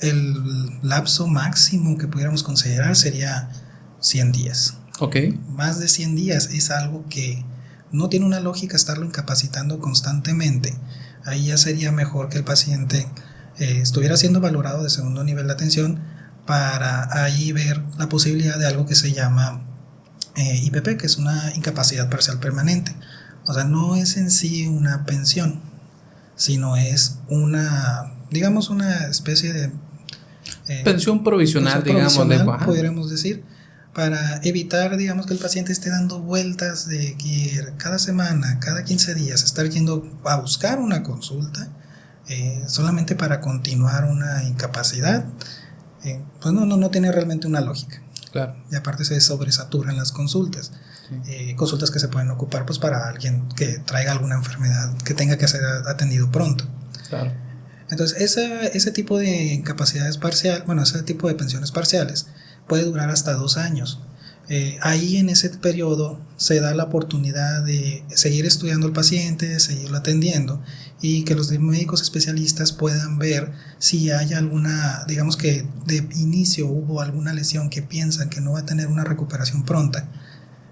el lapso máximo que pudiéramos considerar sería 100 días. Ok. Más de 100 días es algo que no tiene una lógica estarlo incapacitando constantemente. Ahí ya sería mejor que el paciente estuviera siendo valorado de segundo nivel de atención para ahí ver la posibilidad de algo que se llama IPP, que es una incapacidad parcial permanente. O sea, no es en sí una pensión, sino es digamos, una especie de pensión provisional, digamos, podríamos decir, para evitar, digamos, que el paciente esté dando vueltas de que cada semana, cada 15 días, estar yendo a buscar una consulta solamente para continuar una incapacidad. Pues no tiene realmente una lógica. Claro. Y aparte se sobresaturan las consultas. Sí. Consultas que se pueden ocupar pues para alguien que traiga alguna enfermedad que tenga que ser atendido pronto. Claro. Entonces ese tipo de incapacidades parciales, ese tipo de pensiones parciales puede durar hasta 2 años. Ahí en ese periodo se da la oportunidad de seguir estudiando al paciente, seguirlo atendiendo y que los médicos especialistas puedan ver si hay alguna, digamos que de inicio hubo alguna lesión que piensan que no va a tener una recuperación pronta.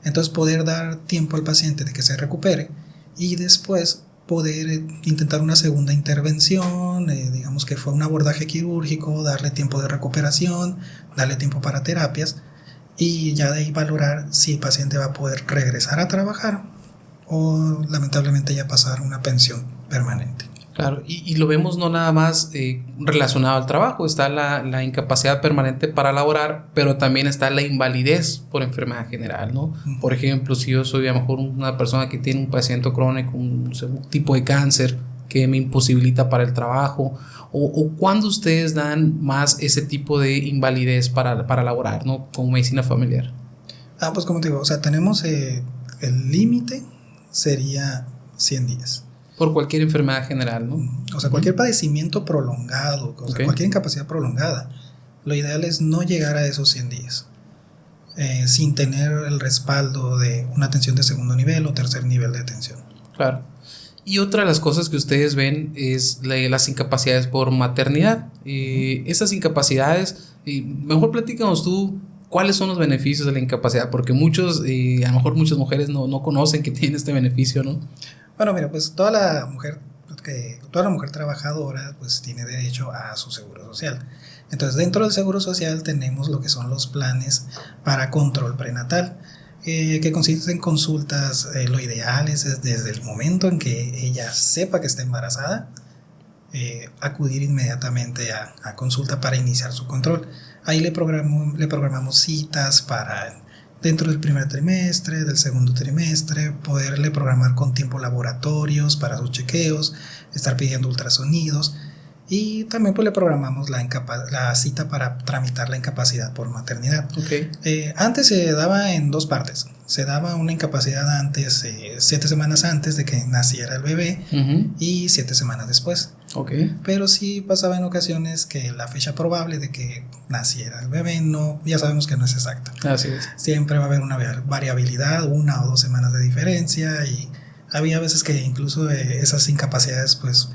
Entonces poder dar tiempo al paciente de que se recupere y después poder intentar una segunda intervención, digamos que fue un abordaje quirúrgico, darle tiempo de recuperación, darle tiempo para terapias y ya de ahí valorar si el paciente va a poder regresar a trabajar o lamentablemente ya pasar a una pensión permanente. Claro, y lo vemos no nada más relacionado al trabajo, está la incapacidad permanente para laborar, pero también está la invalidez por enfermedad general, ¿no? Uh-huh. Por ejemplo, si yo soy a lo mejor una persona que tiene un padecimiento crónico, un tipo de cáncer que me imposibilita para el trabajo, o ¿cuándo ustedes dan más ese tipo de invalidez para laborar, ¿no? Con medicina familiar. Pues como te digo, o sea, tenemos el límite sería 100 días. Por cualquier enfermedad general, ¿no? O sea, cualquier padecimiento prolongado, o sea, cualquier incapacidad prolongada, lo ideal es no llegar a esos 100 días sin tener el respaldo de una atención de segundo nivel o tercer nivel de atención. Claro. Y otra de las cosas que ustedes ven es las incapacidades por maternidad. Esas incapacidades, mejor platícanos tú, ¿cuáles son los beneficios de la incapacidad? Porque a lo mejor muchas mujeres no conocen que tienen este beneficio, ¿no? Bueno, mira, pues toda la mujer trabajadora pues tiene derecho a su seguro social. Entonces, dentro del seguro social tenemos lo que son los planes para control prenatal, que consisten en consultas, lo ideal es desde el momento en que ella sepa que está embarazada, acudir inmediatamente a consulta para iniciar su control. Ahí le programamos citas para dentro del primer trimestre, del segundo trimestre, poderle programar con tiempo laboratorios para sus chequeos, estar pidiendo ultrasonidos y también pues le programamos la cita para tramitar la incapacidad por maternidad. Okay. Antes se daba en 2 partes. Se daba una incapacidad antes, 7 semanas antes de que naciera el bebé, uh-huh, y 7 semanas después. Okay. Pero sí pasaba en ocasiones que la fecha probable de que naciera el bebé ya sabemos que no es exacta. Así es. Siempre va a haber una variabilidad, 1 o 2 semanas de diferencia y había veces que incluso esas incapacidades pues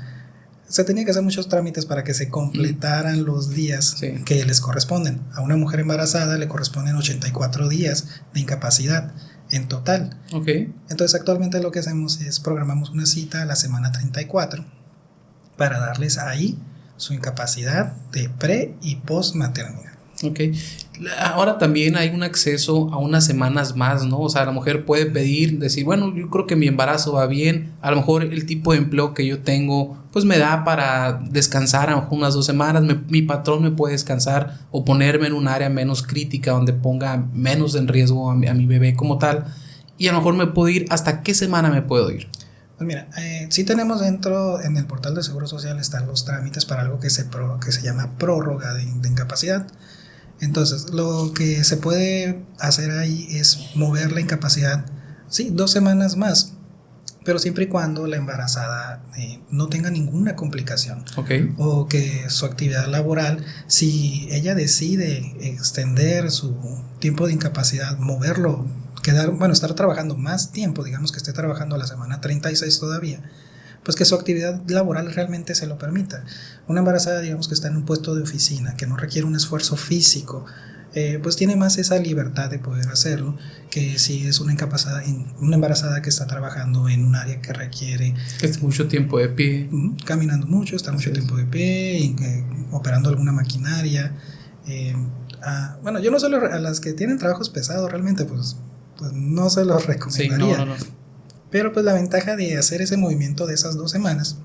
se tenía que hacer muchos trámites para que se completaran los días que les corresponden. A una mujer embarazada le corresponden 84 días de incapacidad en total. Okay. Entonces actualmente lo que hacemos es programamos una cita a la semana 34 para darles ahí su incapacidad de pre y post maternidad. Okay. Ahora también hay un acceso a unas semanas más, ¿no? O sea, la mujer puede decir, bueno, yo creo que mi embarazo va bien, a lo mejor el tipo de empleo que yo tengo, pues me da para descansar a lo mejor unas 2 semanas, mi patrón me puede descansar o ponerme en un área menos crítica donde ponga menos en riesgo a mi bebé como tal, y a lo mejor me puedo ir, ¿hasta qué semana me puedo ir? Pues mira, sí tenemos en el portal de Seguro Social están los trámites para algo que se llama prórroga de incapacidad. Entonces, lo que se puede hacer ahí es mover la incapacidad, 2 semanas más, pero siempre y cuando la embarazada no tenga ninguna complicación. Okay. O que su actividad laboral, si ella decide extender su tiempo de incapacidad, moverlo, estar trabajando más tiempo, digamos que esté trabajando a la semana 36 todavía, pues que su actividad laboral realmente se lo permita. Una embarazada, digamos, que está en un puesto de oficina, que no requiere un esfuerzo físico, pues tiene más esa libertad de poder hacerlo que si es una embarazada que está trabajando en un área que requiere mucho tiempo de pie, caminando mucho, estar mucho tiempo de pie, operando alguna maquinaria. Bueno, yo no solo a las que tienen trabajos pesados realmente, pues no se los recomendaría. Sí, no. Pero pues la ventaja de hacer ese movimiento de esas 2 semanas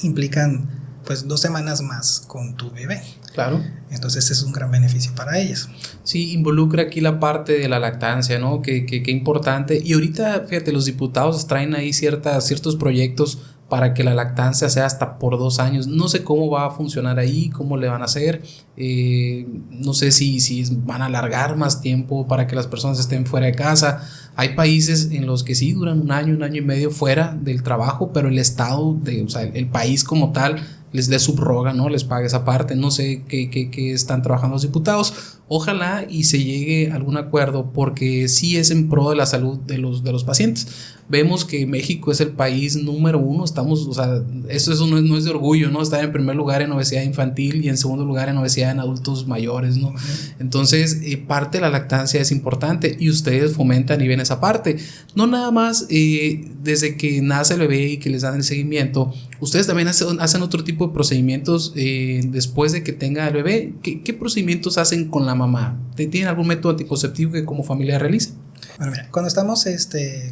implican pues 2 semanas más con tu bebé. Claro. Entonces es un gran beneficio para ellas. Sí, involucra aquí la parte de la lactancia, ¿no? Que importante. Y ahorita, fíjate, los diputados traen ahí ciertos proyectos para que la lactancia sea hasta por 2 años. No sé cómo va a funcionar ahí, cómo le van a hacer. No sé si van a alargar más tiempo para que las personas estén fuera de casa. Hay países en los que sí duran 1 año, 1 año y medio fuera del trabajo, pero el estado, o sea, el país como tal, les subroga, ¿no? Les paga esa parte. No sé qué están trabajando los diputados. Ojalá y se llegue a algún acuerdo, porque sí es en pro de la salud de los pacientes. Vemos que México es el país número 1. Estamos, o sea, eso no es de orgullo, ¿no? Estar en primer lugar en obesidad infantil y en segundo lugar en obesidad en adultos mayores, ¿no? Entonces, parte de la lactancia es importante y ustedes fomentan y ven esa parte. No nada más desde que nace el bebé y que les dan el seguimiento, ustedes también hacen otro tipo de procedimientos después de que tenga el bebé. ¿Qué procedimientos hacen con la mamá? ¿Tienen algún método anticonceptivo que como familia realicen? Bueno, mira, cuando estamos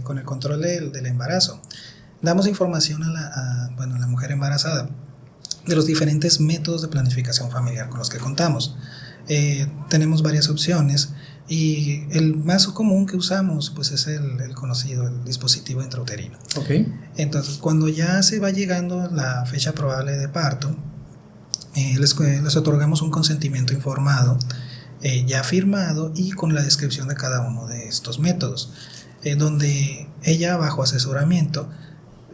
con el control del embarazo, damos información a la mujer embarazada de los diferentes métodos de planificación familiar con los que contamos. Tenemos varias opciones y el más común que usamos pues es el conocido, el dispositivo intrauterino. Okay. Entonces, cuando ya se va llegando la fecha probable de parto, les otorgamos un consentimiento informado, ya firmado y con la descripción de cada uno de estos métodos, donde ella, bajo asesoramiento,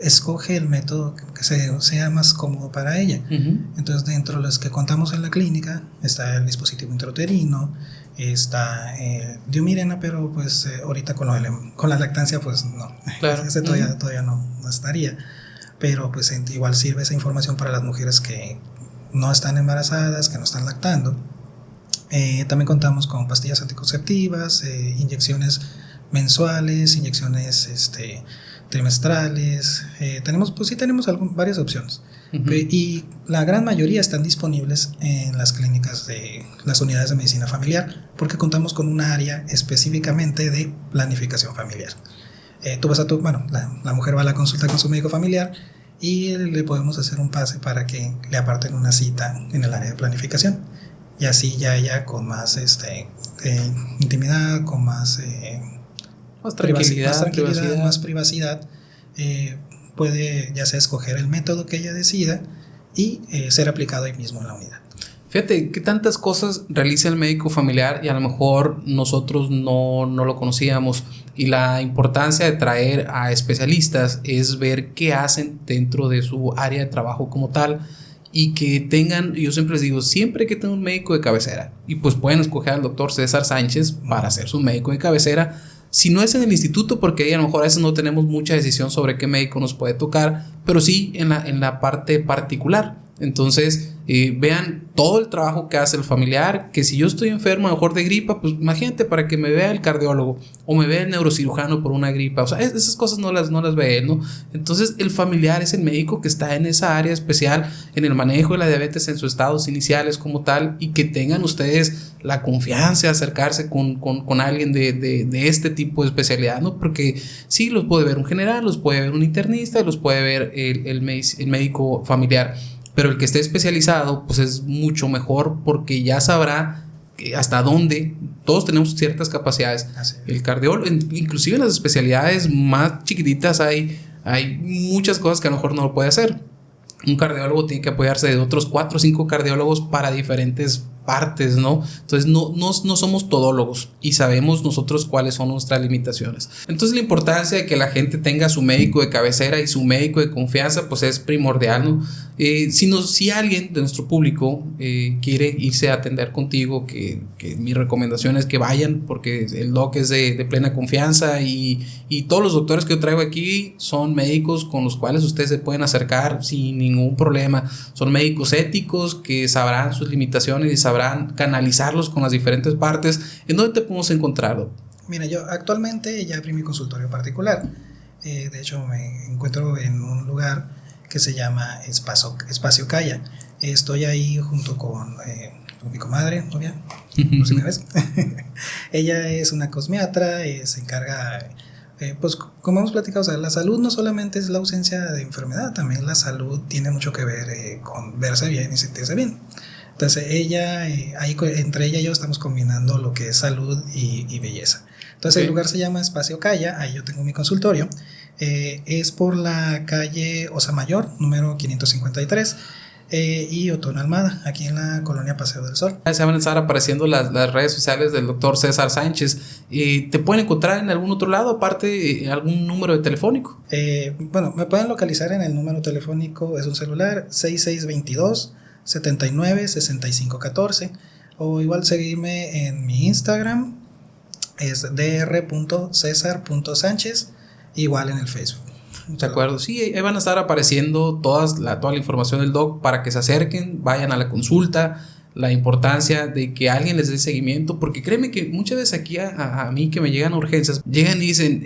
escoge el método que sea más cómodo para ella. Entonces, dentro de los que contamos en la clínica está el dispositivo intrauterino, está Diumirena, pero pues ahorita con la lactancia pues no, claro. Ese todavía no estaría, pero pues igual sirve esa información para las mujeres que no están embarazadas, que no están lactando. También contamos con pastillas anticonceptivas, inyecciones mensuales, inyecciones trimestrales. Tenemos varias opciones. Y la gran mayoría están disponibles en las clínicas de las unidades de medicina familiar, porque contamos con un área específicamente de planificación familiar. La mujer va a la consulta con su médico familiar y le podemos hacer un pase para que le aparten una cita en el área de planificación. Y así ya ella con más intimidad, con más tranquilidad, más privacidad, puede ya sea escoger el método que ella decida y ser aplicado ahí mismo en la unidad. Fíjate qué tantas cosas realiza el médico familiar y a lo mejor nosotros no lo conocíamos, y la importancia de traer a especialistas es ver qué hacen dentro de su área de trabajo como tal. Y que tengan, yo siempre les digo, siempre hay que tener un médico de cabecera. Y pues pueden escoger al doctor César Sánchez para ser su médico de cabecera. Si no es en el instituto, porque ahí a lo mejor a veces no tenemos mucha decisión sobre qué médico nos puede tocar, pero sí en la parte particular. Entonces, vean todo el trabajo que hace el familiar, que si yo estoy enfermo a lo mejor de gripa, pues imagínate, para que me vea el cardiólogo o me vea el neurocirujano por una gripa, o sea, esas cosas no las ve él, ¿no? Entonces el familiar es el médico que está en esa área especial, en el manejo de la diabetes en sus estados iniciales como tal, y que tengan ustedes la confianza de acercarse con alguien de este tipo de especialidad, ¿no? Porque sí, los puede ver un general, los puede ver un internista, los puede ver el médico familiar. Pero el que esté especializado pues es mucho mejor, porque ya sabrá hasta dónde. Todos tenemos ciertas capacidades. El cardiólogo, inclusive en las especialidades más chiquititas hay muchas cosas que a lo mejor no lo puede hacer. Un cardiólogo tiene que apoyarse de otros 4 o 5 cardiólogos para diferentes partes, ¿no? Entonces no somos todólogos y sabemos nosotros cuáles son nuestras limitaciones. Entonces la importancia de que la gente tenga su médico de cabecera y su médico de confianza pues es primordial, ¿no? Si alguien de nuestro público quiere irse a atender contigo, que mi recomendación es que vayan, porque el doc es de plena confianza y todos los doctores que yo traigo aquí son médicos con los cuales ustedes se pueden acercar sin ningún problema. Son médicos éticos que sabrán sus limitaciones y sabrán canalizarlos con las diferentes partes. ¿En dónde te podemos encontrar, doc? Mira, yo actualmente ya abrí mi consultorio particular. De hecho, me encuentro en un lugar que se llama Espacio Calla. Estoy ahí junto con mi comadre, novia, por si me ves. Ella es una cosmiatra, se encarga, pues como hemos platicado, o sea, la salud no solamente es la ausencia de enfermedad, también la salud tiene mucho que ver con verse bien y sentirse bien. Entonces ella, entre ella y yo estamos combinando lo que es salud y belleza. Entonces el lugar se llama Espacio Calla, ahí yo tengo mi consultorio. Es por la calle Osa Mayor, número 553, y Otón Almada, aquí en la colonia Paseo del Sol. Se van a estar apareciendo las redes sociales del doctor César Sánchez. ¿Te pueden encontrar en algún otro lado, aparte algún número de telefónico? Bueno, me pueden localizar en el número telefónico, es un celular 6622-796514, o igual seguirme en mi Instagram, es dr.cesar.sánchez, igual en el Facebook. De acuerdo, sí, ahí van a estar apareciendo toda la información del doc para que se acerquen, vayan a la consulta, la importancia de que alguien les dé seguimiento, porque créeme que muchas veces aquí a mí que me llegan urgencias, llegan y dicen,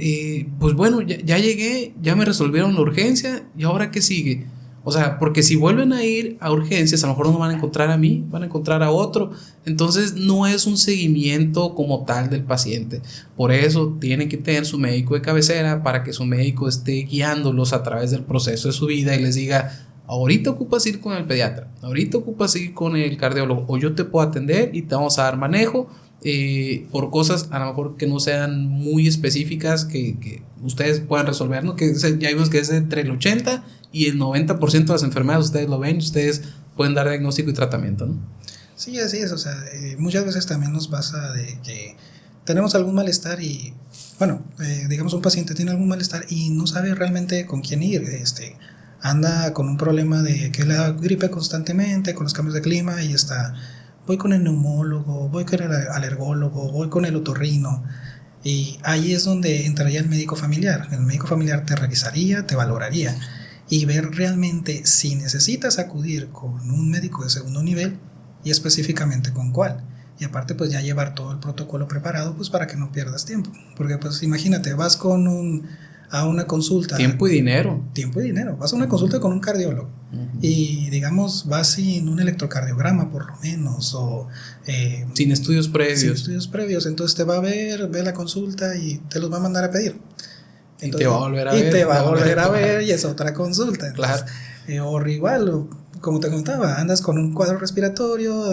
pues bueno, ya llegué, ya me resolvieron la urgencia, ¿y ahora qué sigue? O sea, porque si vuelven a ir a urgencias, a lo mejor no van a encontrar a mí, van a encontrar a otro. Entonces no es un seguimiento como tal del paciente. Por eso tienen que tener su médico de cabecera para que su médico esté guiándolos a través del proceso de su vida y les diga, ahorita ocupas ir con el pediatra, ahorita ocupas ir con el cardiólogo, o yo te puedo atender y te vamos a dar manejo por cosas a lo mejor que no sean muy específicas que ustedes puedan resolver, ¿no? Que ya vimos que es entre el 80 y el 90% de las enfermedades ustedes lo ven, ustedes pueden dar diagnóstico y tratamiento, ¿no? Sí, así es, o sea, muchas veces también nos pasa de que tenemos algún malestar y, bueno, digamos un paciente tiene algún malestar y no sabe realmente con quién ir, anda con un problema de que la gripe constantemente, con los cambios de clima y voy con el neumólogo, voy con el alergólogo, voy con el otorrino. Y ahí es donde entraría el médico familiar. El médico familiar te revisaría, te valoraría y ver realmente si necesitas acudir con un médico de segundo nivel y específicamente con cuál. Y aparte pues ya llevar todo el protocolo preparado pues para que no pierdas tiempo. Porque pues imagínate, vas a una consulta. Tiempo y dinero. Vas a una consulta con un cardiólogo y digamos vas sin un electrocardiograma por lo menos o sin estudios previos. Entonces te va a ver la consulta y te los va a mandar a pedir. Entonces, y te va a volver a ver. Y te va a volver a ver y es otra consulta. Entonces, claro. O igual, como te contaba, andas con un cuadro respiratorio,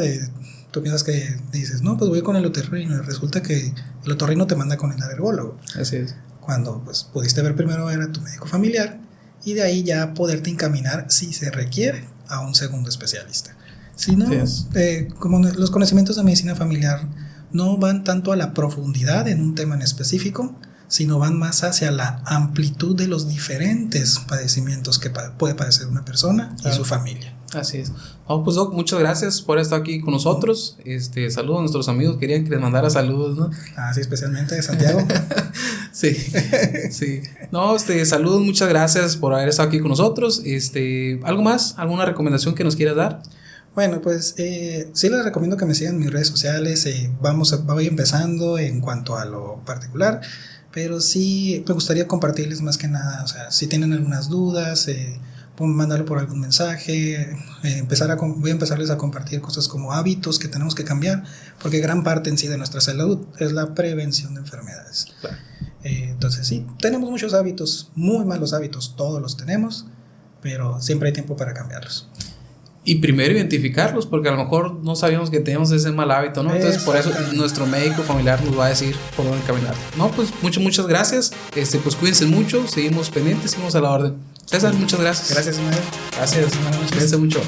tú piensas que dices, no, pues voy con el otorrino y resulta que el otorrino te manda con el alergólogo. Así es. Cuando pues pudiste ver primero a tu médico familiar y de ahí ya poderte encaminar si se requiere a un segundo especialista. Si no, como los conocimientos de medicina familiar no van tanto a la profundidad en un tema en específico, sino van más hacia la amplitud de los diferentes padecimientos que puede padecer una persona y su familia. Así es. Pues Doc, muchas gracias por estar aquí con nosotros. Saludos a nuestros amigos, querían que les mandara saludos, ¿no? Sí, especialmente de Santiago. Sí. No, saludos, muchas gracias por haber estado aquí con nosotros. ¿Algo más? ¿Alguna recomendación que nos quieras dar? Bueno, pues sí les recomiendo que me sigan en mis redes sociales. Voy empezando en cuanto a lo particular, pero sí me gustaría compartirles más que nada, o sea, si tienen algunas dudas, mandarlo por algún mensaje, voy a empezarles a compartir cosas como hábitos que tenemos que cambiar, porque gran parte en sí de nuestra salud es la prevención de enfermedades. Claro. Entonces sí, tenemos muchos hábitos, muy malos hábitos, todos los tenemos, pero siempre hay tiempo para cambiarlos. Y primero identificarlos, porque a lo mejor no sabíamos que teníamos ese mal hábito, ¿no? Entonces por eso nuestro médico familiar nos va a decir por dónde caminar. No, pues muchas gracias. Pues cuídense mucho, seguimos pendientes, seguimos a la orden. César, muchas gracias. Gracias, Ismael. Gracias. Buenas noches. Cuídense mucho.